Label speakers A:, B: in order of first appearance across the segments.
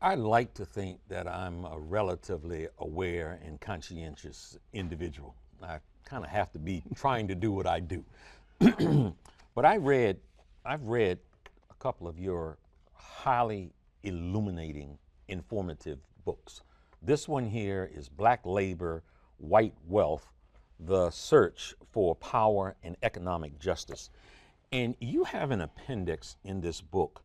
A: I like to think that I'm a relatively aware and conscientious individual. I kind of have to be trying to do what I do. But I've read a couple of your highly illuminating, informative books. This one here is Black Labor, White Wealth, The Search for Power and Economic Justice. And you have an appendix in this book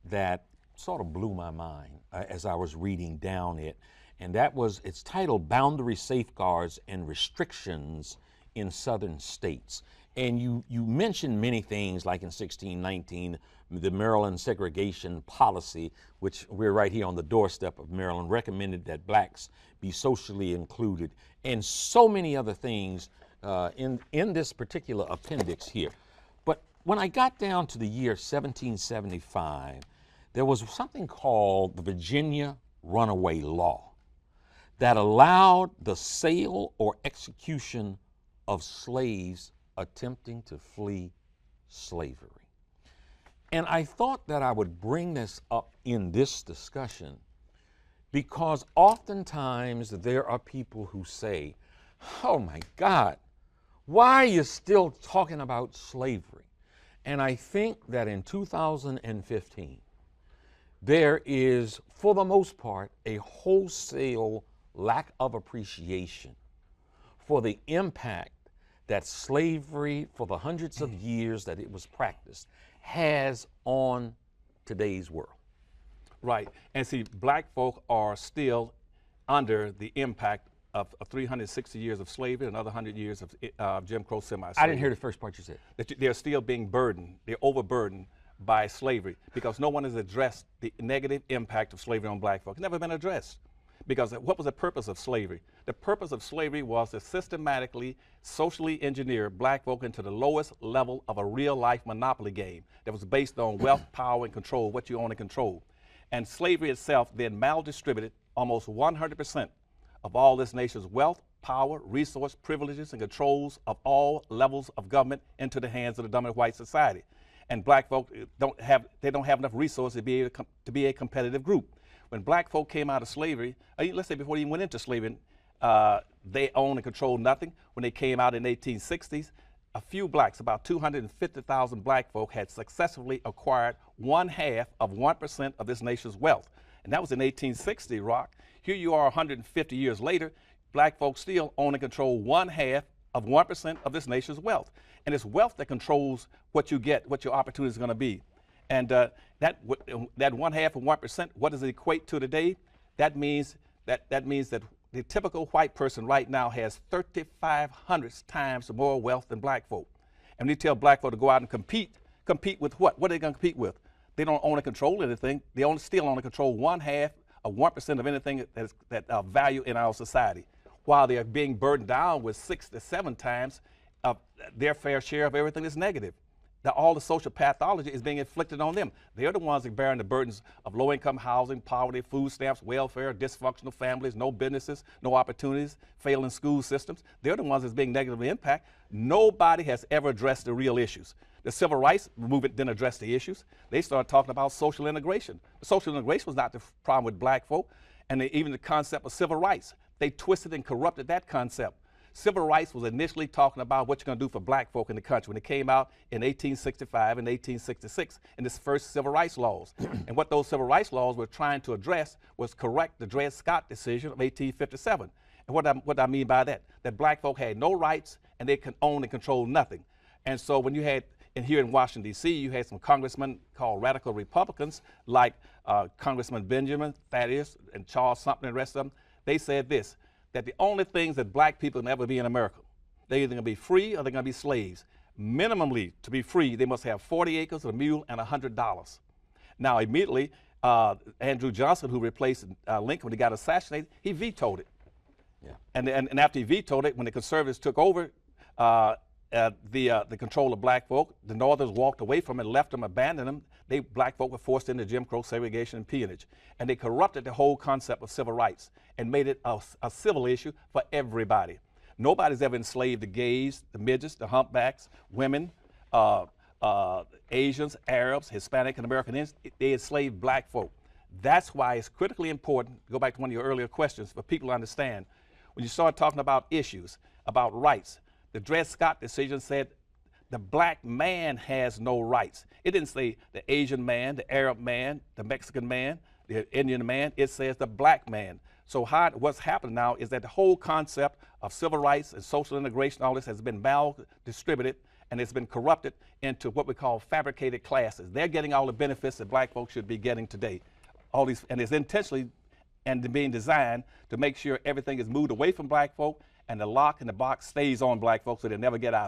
A: that sort of blew my mind as I was reading down it. And it's titled Boundary Safeguards and Restrictions in Southern States. And you mentioned many things, like in 1619, the Maryland segregation policy, which we're right here on the doorstep of Maryland, recommended that blacks be socially included, and so many other things in this particular appendix here. But when I got down to the year 1775, there was something called the Virginia Runaway Law that allowed the sale or execution of slaves attempting to flee slavery. And I thought that I would bring this up in this discussion because oftentimes there are people who say, oh my God, why are you still talking about slavery? And I think that in 2015, there is, for the most part, a wholesale lack of appreciation for the impact that slavery, for the hundreds of years that it was practiced, has on today's world.
B: Right. And see, black folk are still under the impact of 360 years of slavery and another 100 years of Jim Crow semi-slavery.
A: I didn't hear the first part you said.
B: That they're still being burdened, they're overburdened by slavery because no one has addressed the negative impact of slavery on black folk. It's never been addressed. Because what was the purpose of slavery? The purpose of slavery was to systematically, socially engineer black folk into the lowest level of a real life monopoly game that was based on wealth, power, and control, what you own and control. And slavery itself then maldistributed almost 100% of all this nation's wealth, power, resource, privileges, and controls of all levels of government into the hands of the dominant white society. And black folk don't have enough resources to be a competitive group. When black folk came out of slavery, let's say before they even went into slavery, they owned and controlled nothing. When they came out in the 1860s, a few blacks, about 250,000 black folk, had successfully acquired 1/2 of 1% of this nation's wealth. And that was in 1860, Rock. Here you are 150 years later, black folks still own and control 1/2 of 1% of this nation's wealth. And it's wealth that controls what you get, what your opportunity is going to be. And that 1/2 of 1%, what does it equate to today? That means that the typical white person right now has 3,500 times more wealth than black folk. And we tell black folk to go out and compete with what? What are they going to compete with? They don't own and control anything. They still own and control 1/2 of 1% of anything that value in our society, while they are being burdened down with 6 to 7 times of their fair share of everything that's negative. That all the social pathology is being inflicted on them. They're the ones that are bearing the burdens of low-income housing, poverty, food stamps, welfare, dysfunctional families, no businesses, no opportunities, failing school systems. They're the ones that's being negatively impacted. Nobody has ever addressed the real issues. The civil rights movement didn't address the issues. They started talking about social integration. Social integration was not the problem with black folk, and even the concept of civil rights. They twisted and corrupted that concept. Civil rights was initially talking about what you're going to do for black folk in the country when it came out in 1865 and 1866 in its first civil rights laws. And what those civil rights laws were trying to address was correct the Dred Scott decision of 1857. And what I mean by that black folk had no rights and they could own and control nothing. And so when you had, and here in Washington, D.C., you had some congressmen called radical Republicans like Congressman Benjamin, Thaddeus, and Charles Sumter and the rest of them. They said this, that the only things that black people can ever be in America, they're either going to be free or they're going to be slaves. Minimally, to be free, they must have 40 acres, a mule, and $100. Now, immediately, Andrew Johnson, who replaced Lincoln when he got assassinated, he vetoed it. Yeah. And after he vetoed it, when the conservatives took over the control of black folk, the Northerners walked away from it, left them, abandoned them. Black folk were forced into Jim Crow segregation and peonage. And they corrupted the whole concept of civil rights and made it a civil issue for everybody. Nobody's ever enslaved the gays, the midgets, the humpbacks, women, Asians, Arabs, Hispanic, and American Indians. They enslaved black folk. That's why it's critically important, go back to one of your earlier questions, for people to understand. When you start talking about issues, about rights, the Dred Scott decision said the black man has no rights. It didn't say the Asian man, the Arab man, the Mexican man, the Indian man. It says the black man. So what's happening now is that the whole concept of civil rights and social integration, all this has been mal-distributed, and it's been corrupted into what we call fabricated classes. They're getting all the benefits that black folks should be getting today. All these, and it's intentionally and being designed to make sure everything is moved away from black folk, and the lock in the box stays on black folks so they never get out.